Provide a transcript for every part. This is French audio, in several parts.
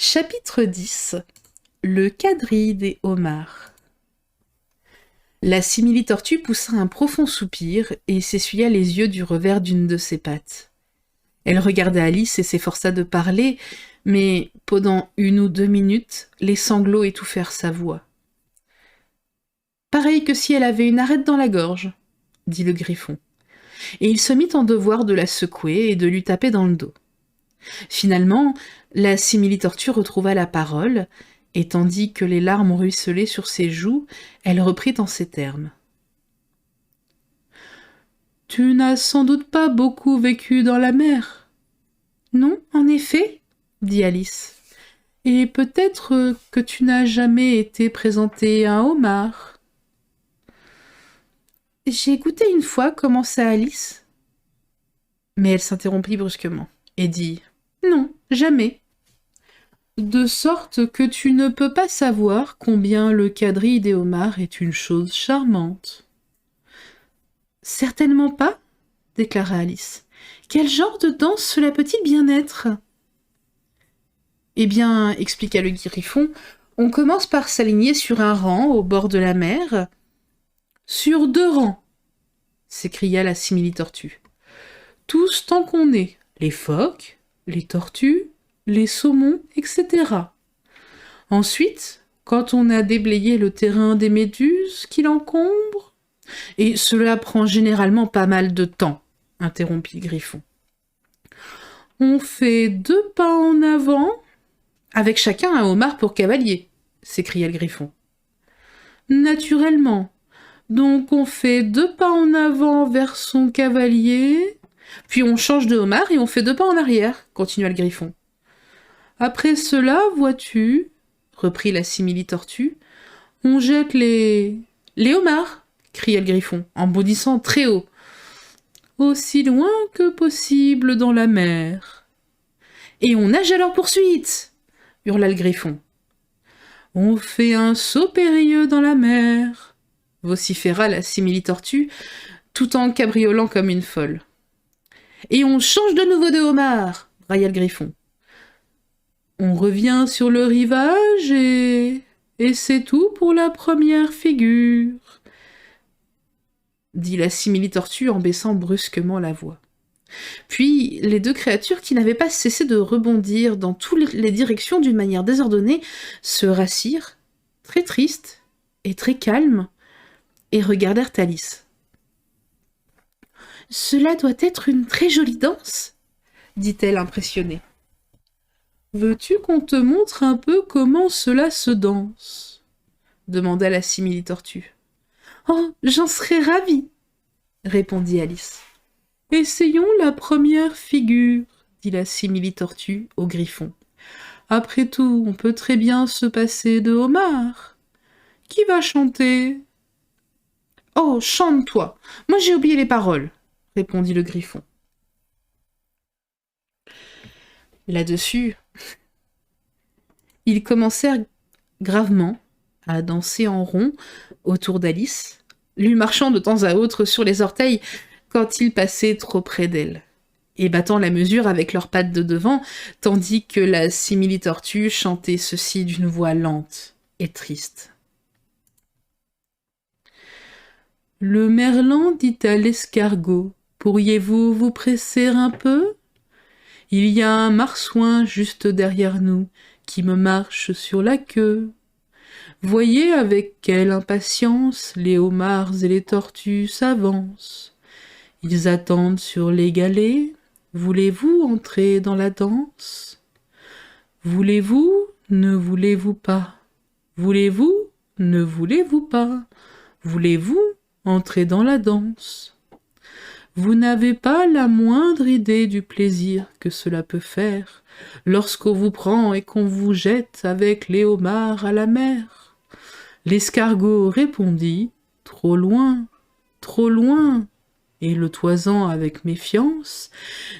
Chapitre 10. Le quadrille des homards. La simili-tortue poussa un profond soupir et s'essuya les yeux du revers d'une de ses pattes. Elle regarda Alice et s'efforça de parler, mais pendant 1 ou 2 minutes, les sanglots étouffèrent sa voix. « Pareil que si elle avait une arête dans la gorge, » dit le griffon. Et il se mit en devoir de la secouer et de lui taper dans le dos. Finalement, la simili-tortue retrouva la parole, et tandis que les larmes ruisselaient sur ses joues, elle reprit en ces termes. « Tu n'as sans doute pas beaucoup vécu dans la mer. »« Non, en effet, » dit Alice. « Et peut-être que tu n'as jamais été présenté à un homard. »« J'ai goûté une fois, » commença Alice. Mais elle s'interrompit brusquement et dit « Non, jamais. » De sorte que tu ne peux pas savoir combien le quadrille des homards est une chose charmante. « Certainement pas, » déclara Alice. « Quel genre de danse cela peut-il bien être ?»« Eh bien, » expliqua le griffon, « on commence par s'aligner sur un rang au bord de la mer. »« Sur 2 rangs !» s'écria la simili-tortue. « Tous tant qu'on est, les phoques, les tortues, les saumons, etc. Ensuite, quand on a déblayé le terrain des méduses qui l'encombrent, et cela prend généralement pas mal de temps, interrompit le griffon. On fait 2 pas en avant, avec chacun un homard pour cavalier, s'écria le griffon. Naturellement. Donc on fait 2 pas en avant vers son cavalier, puis on change de homard et on fait 2 pas en arrière, continua le griffon. Après cela, vois-tu, reprit la simili-tortue, on jette les homards, cria le griffon, en bondissant très haut, aussi loin que possible dans la mer. Et on nage à leur poursuite, hurla le griffon. On fait un saut périlleux dans la mer, vociféra la simili-tortue, tout en cabriolant comme une folle. Et on change de nouveau de homard, brailla le griffon. On revient sur le rivage et c'est tout pour la première figure, dit la simili-tortue en baissant brusquement la voix. Puis les 2 créatures, qui n'avaient pas cessé de rebondir dans toutes les directions d'une manière désordonnée, se rassirent, très tristes et très calmes, et regardèrent Alice. « Cela doit être une très jolie danse, » dit-elle impressionnée. « Veux-tu qu'on te montre un peu comment cela se danse ?» demanda la simili-tortue. « Oh, j'en serais ravie, » répondit Alice. « Essayons la première figure, » dit la simili-tortue au griffon. « Après tout, on peut très bien se passer de homard. Qui va chanter ?»« Oh, chante-toi, moi j'ai oublié les paroles, » répondit le griffon. Là-dessus, ils commencèrent gravement à danser en rond autour d'Alice, lui marchant de temps à autre sur les orteils quand ils passaient trop près d'elle, et battant la mesure avec leurs pattes de devant, tandis que la simili-tortue chantait ceci d'une voix lente et triste. Le merlan dit à l'escargot, « Pourriez-vous vous presser un peu ? Il y a un marsouin juste derrière nous, qui me marche sur la queue. Voyez avec quelle impatience les homards et les tortues s'avancent. Ils attendent sur les galets. Voulez-vous entrer dans la danse ? Voulez-vous, ne voulez-vous pas ? Voulez-vous, ne voulez-vous pas ? Voulez-vous entrer dans la danse ? Vous n'avez pas la moindre idée du plaisir que cela peut faire lorsqu'on vous prend et qu'on vous jette avec les homards à la mer. » L'escargot répondit « Trop loin, et le toisant avec méfiance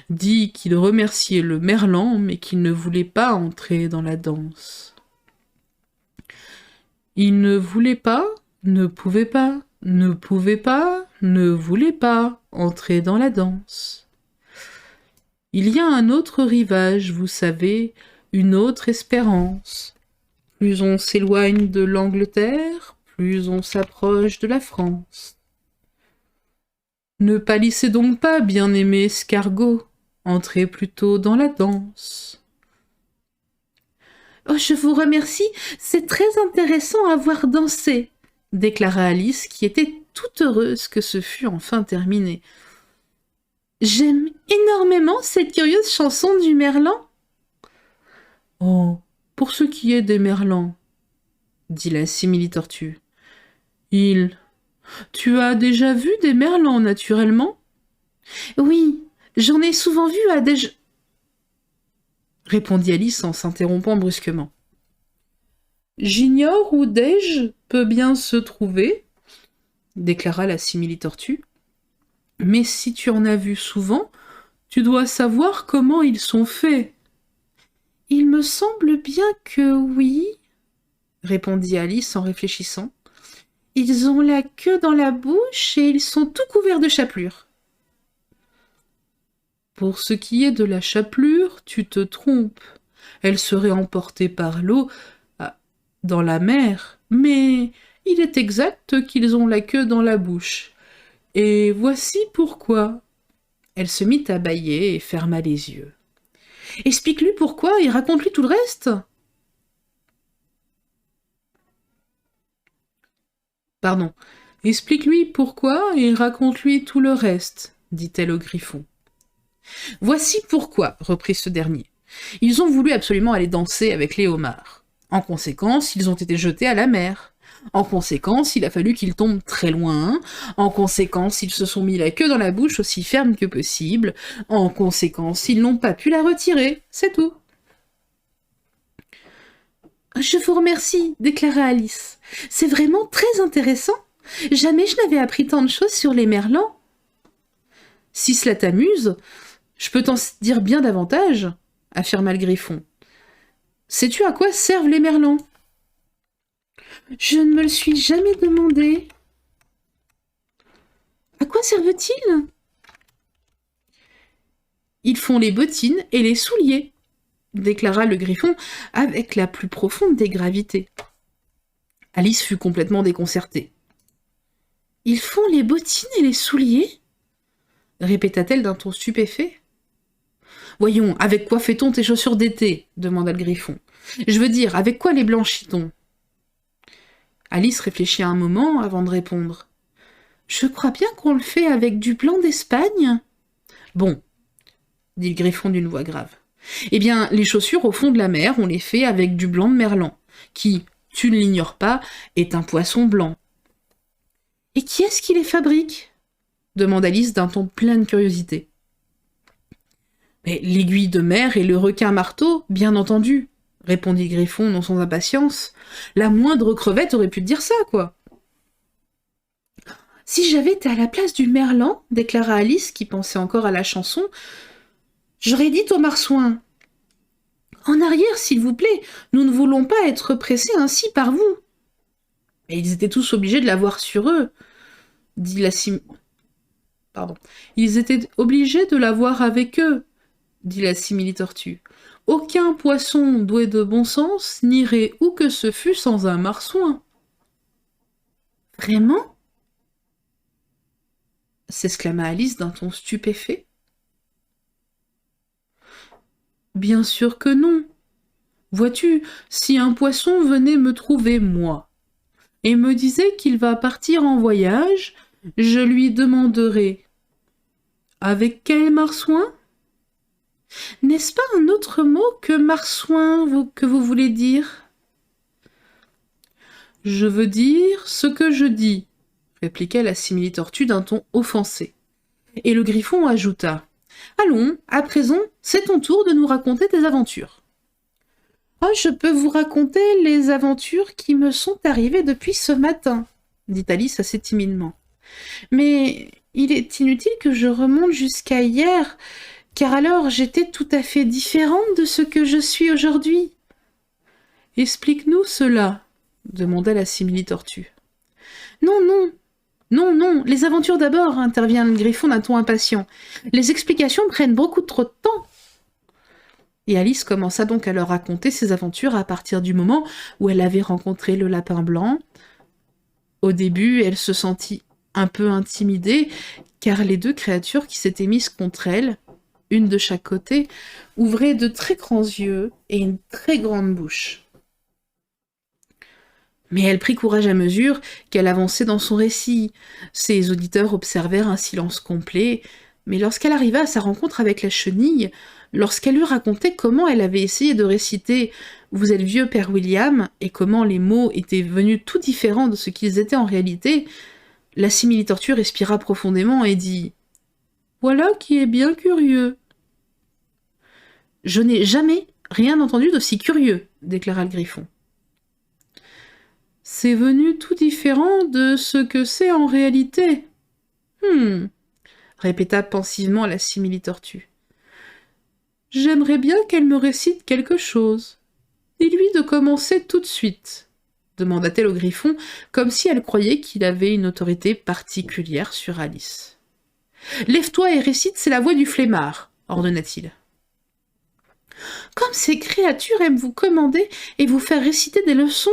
dit qu'il remerciait le merlan mais qu'il ne voulait pas entrer dans la danse. Il ne voulait pas, ne pouvait pas, ne pouvait pas, ne voulait pas entrer dans la danse. Il y a un autre rivage, vous savez, une autre espérance. Plus on s'éloigne de l'Angleterre, plus on s'approche de la France. Ne pâlissez donc pas, bien-aimé escargot, entrez plutôt dans la danse. « Oh, je vous remercie, c'est très intéressant à voir danser », déclara Alice, qui était toute heureuse que ce fût enfin terminé. « J'aime énormément cette curieuse chanson du merlan. »« Oh, pour ce qui est des merlans, » dit la simili-tortue. « Tu as déjà vu des merlans, naturellement ?»« Oui, j'en ai souvent vu à des... » répondit Alice en s'interrompant brusquement. « J'ignore où Dej peut bien se trouver, » déclara la simili-tortue. « Mais si tu en as vu souvent, tu dois savoir comment ils sont faits. »« Il me semble bien que oui, » répondit Alice en réfléchissant. « Ils ont la queue dans la bouche et ils sont tout couverts de chapelure. » Pour ce qui est de la chapelure, tu te trompes. Elle serait emportée par l'eau dans la mer, mais il est exact qu'ils ont la queue dans la bouche. Et voici pourquoi. Elle se mit à bâiller et ferma les yeux. Explique-lui pourquoi et raconte-lui tout le reste. Pardon. Explique-lui pourquoi et raconte-lui tout le reste, dit-elle au griffon. Voici pourquoi, reprit ce dernier. Ils ont voulu absolument aller danser avec les homards. En conséquence, ils ont été jetés à la mer. En conséquence, il a fallu qu'ils tombent très loin. En conséquence, ils se sont mis la queue dans la bouche aussi ferme que possible. En conséquence, ils n'ont pas pu la retirer. C'est tout. Je vous remercie, déclara Alice. C'est vraiment très intéressant. Jamais je n'avais appris tant de choses sur les merlans. Si cela t'amuse, je peux t'en dire bien davantage, affirma le griffon. Sais-tu à quoi servent les merlans? Je ne me le suis jamais demandé. À quoi servent-ils? Ils font les bottines et les souliers, déclara le griffon avec la plus profonde des gravités. Alice fut complètement déconcertée. Ils font les bottines et les souliers? Répéta-t-elle d'un ton stupéfait. Voyons, avec quoi fait-on tes chaussures d'été? Demanda le griffon. Je veux dire, avec quoi les blanchit-on? Alice réfléchit un moment avant de répondre. Je crois bien qu'on le fait avec du blanc d'Espagne. Bon, dit le griffon d'une voix grave. Eh bien, les chaussures au fond de la mer, on les fait avec du blanc de merlan, qui, tu ne l'ignores pas, est un poisson blanc. Et qui est-ce qui les fabrique? Demanda Alice d'un ton plein de curiosité. Mais l'aiguille de mer et le requin-marteau, bien entendu, répondit le griffon non sans impatience. La moindre crevette aurait pu te dire ça, quoi. Si j'avais été à la place du merlan, déclara Alice, qui pensait encore à la chanson, j'aurais dit au marsouin. En arrière, s'il vous plaît, nous ne voulons pas être pressés ainsi par vous. Mais ils étaient tous obligés de l'avoir sur eux, dit la Pardon. Ils étaient obligés de l'avoir avec eux, dit la simili-tortue. Aucun poisson doué de bon sens n'irait où que ce fût sans un marsouin. Vraiment? S'exclama Alice d'un ton stupéfait. Bien sûr que non. Vois-tu, si un poisson venait me trouver, moi, et me disait qu'il va partir en voyage, je lui demanderais « Avec quel marsouin ?» N'est-ce pas un autre mot que marsouin que vous voulez dire? Je veux dire ce que je dis, répliqua la simili-tortue d'un ton offensé. Et le griffon ajouta. Allons, à présent, c'est ton tour de nous raconter tes aventures. Oh, je peux vous raconter les aventures qui me sont arrivées depuis ce matin, dit Alice assez timidement. Mais il est inutile que je remonte jusqu'à hier, car alors j'étais tout à fait différente de ce que je suis aujourd'hui. Explique-nous cela, demanda la simili-tortue. Non, les aventures d'abord, intervient le griffon d'un ton impatient. Les explications prennent beaucoup trop de temps. Et Alice commença donc à leur raconter ses aventures à partir du moment où elle avait rencontré le lapin blanc. Au début, elle se sentit un peu intimidée, car les deux créatures qui s'étaient mises contre elle, une de chaque côté, ouvraient de très grands yeux et une très grande bouche. Mais elle prit courage à mesure qu'elle avançait dans son récit. Ses auditeurs observèrent un silence complet, mais lorsqu'elle arriva à sa rencontre avec la chenille, lorsqu'elle lui racontait comment elle avait essayé de réciter « Vous êtes vieux, Père William » et comment les mots étaient venus tout différents de ce qu'ils étaient en réalité, la simili-tortue respira profondément et dit « Voilà qui est bien curieux. »« Je n'ai jamais rien entendu d'aussi curieux, » déclara le griffon. « C'est venu tout différent de ce que c'est en réalité. » Répéta pensivement la simili-tortue. « J'aimerais bien qu'elle me récite quelque chose. Dis-lui de commencer tout de suite, » demanda-t-elle au griffon, comme si elle croyait qu'il avait une autorité particulière sur Alice. « Lève-toi et récite, c'est la voix du flemmard, » ordonna-t-il. « Comme ces créatures aiment vous commander et vous faire réciter des leçons, »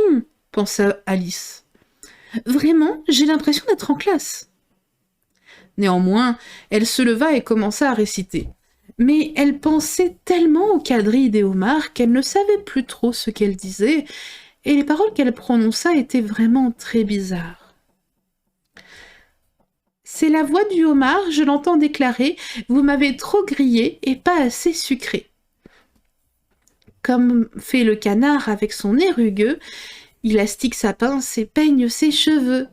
pensa Alice. « Vraiment, j'ai l'impression d'être en classe. » Néanmoins, elle se leva et commença à réciter. Mais elle pensait tellement aux quadrilles des homards qu'elle ne savait plus trop ce qu'elle disait, et les paroles qu'elle prononça étaient vraiment très bizarres. « C'est la voix du homard, je l'entends déclarer, vous m'avez trop grillé et pas assez sucré. Comme fait le canard avec son nez rugueux, il astique sa pince et peigne ses cheveux.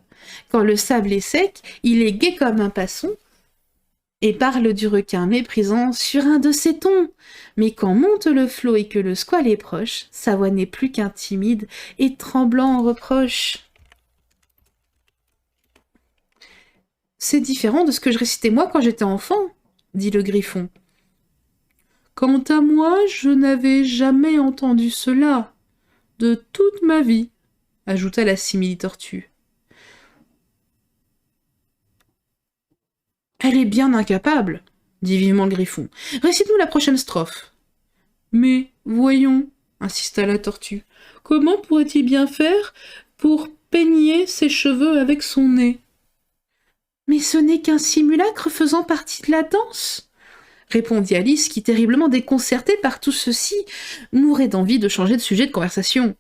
Quand le sable est sec, il est gai comme un passon et parle du requin méprisant sur un de ses tons. Mais quand monte le flot et que le squale est proche, sa voix n'est plus qu'un timide et tremblant reproche. » « C'est différent de ce que je récitais moi quand j'étais enfant, » dit le griffon. « Quant à moi, je n'avais jamais entendu cela de toute ma vie, » ajouta la simili-tortue. « Elle est bien incapable, » dit vivement le griffon. « Récite-nous la prochaine strophe. »« Mais, voyons, » insista la tortue, « comment pourrait-il bien faire pour peigner ses cheveux avec son nez ?»« Mais ce n'est qu'un simulacre faisant partie de la danse, » répondit Alice, qui, terriblement déconcertée par tout ceci, mourait d'envie de changer de sujet de conversation.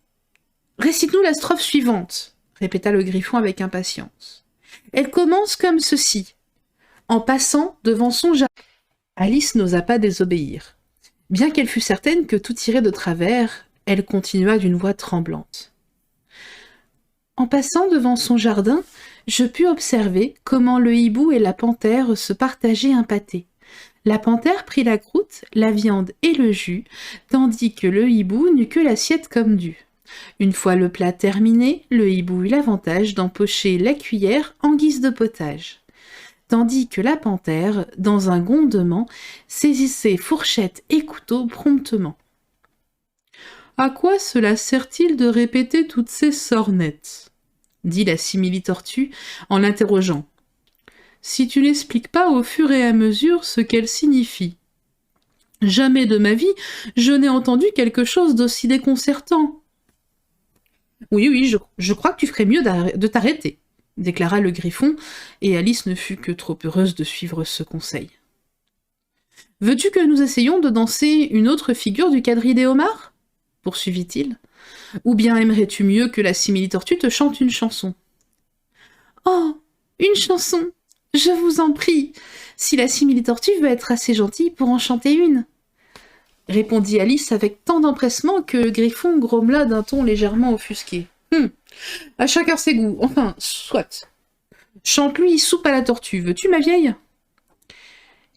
« Récite-nous la strophe suivante, » répéta le griffon avec impatience. « Elle commence comme ceci. En passant devant son jardin. » Alice n'osa pas désobéir. Bien qu'elle fût certaine que tout irait de travers, elle continua d'une voix tremblante. « En passant devant son jardin, je pus observer comment le hibou et la panthère se partageaient un pâté. La panthère prit la croûte, la viande et le jus, tandis que le hibou n'eut que l'assiette comme dû. Une fois le plat terminé, le hibou eut l'avantage d'empocher la cuillère en guise de potage, tandis que la panthère, dans un grondement, saisissait fourchette et couteau promptement. « À quoi cela sert-il de répéter toutes ces sornettes ?» dit la simili-tortue en l'interrogeant. « Si tu n'expliques pas au fur et à mesure ce qu'elles signifient. Jamais de ma vie je n'ai entendu quelque chose d'aussi déconcertant. »« Oui, je crois que tu ferais mieux de t'arrêter, » déclara le griffon, et Alice ne fut que trop heureuse de suivre ce conseil. « Veux-tu que nous essayions de danser une autre figure du quadrille des homards ?» poursuivit-il. « Ou bien aimerais-tu mieux que la simili-tortue te chante une chanson ?»« Oh, une chanson, je vous en prie, si la simili-tortue veut être assez gentille pour en chanter une, » répondit Alice avec tant d'empressement que le griffon grommela d'un ton légèrement offusqué. « À chacun ses goûts, enfin, soit. Chante-lui soupe à la tortue, veux-tu, ma vieille ?»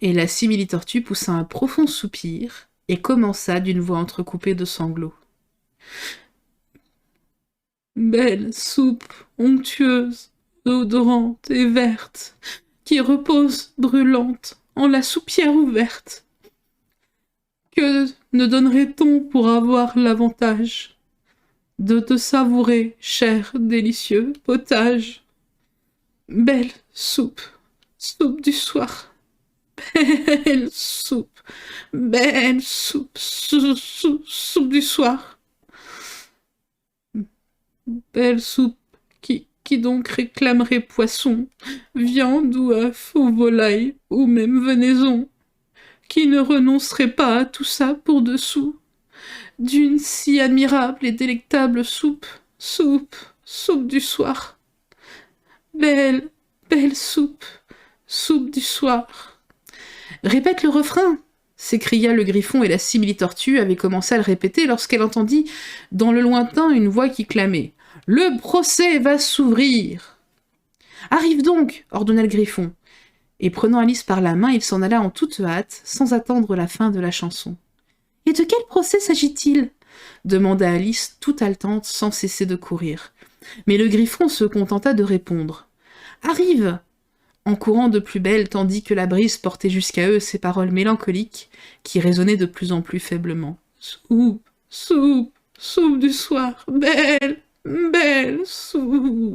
Et la simili-tortue poussa un profond soupir et commença d'une voix entrecoupée de sanglots. « Belle soupe onctueuse, odorante et verte, qui repose brûlante en la soupière ouverte. Que ne donnerait-on pour avoir l'avantage de te savourer, cher, délicieux potage? Belle soupe, soupe du soir, belle soupe, belle soupe, soupe du soir. Belle soupe, qui donc réclamerait poisson, viande ou œuf ou volaille, ou même venaison, qui ne renoncerait pas à tout ça pour dessous, d'une si admirable et délectable soupe, soupe du soir. Belle, belle soupe, soupe du soir. Répète le refrain, s'écria le griffon, et la simili-tortue avait commencé à le répéter lorsqu'elle entendit dans le lointain une voix qui clamait « Le procès va s'ouvrir !» « Arrive donc !» ordonna le griffon, et prenant Alice par la main, il s'en alla en toute hâte, sans attendre la fin de la chanson. « Et de quel procès s'agit-il » demanda Alice, toute haletante, sans cesser de courir. Mais le griffon se contenta de répondre. « Arrive !» en courant de plus belle, tandis que la brise portait jusqu'à eux ces paroles mélancoliques qui résonnaient de plus en plus faiblement. « Soupe, soupe, soupe du soir, belle, belle soupe !»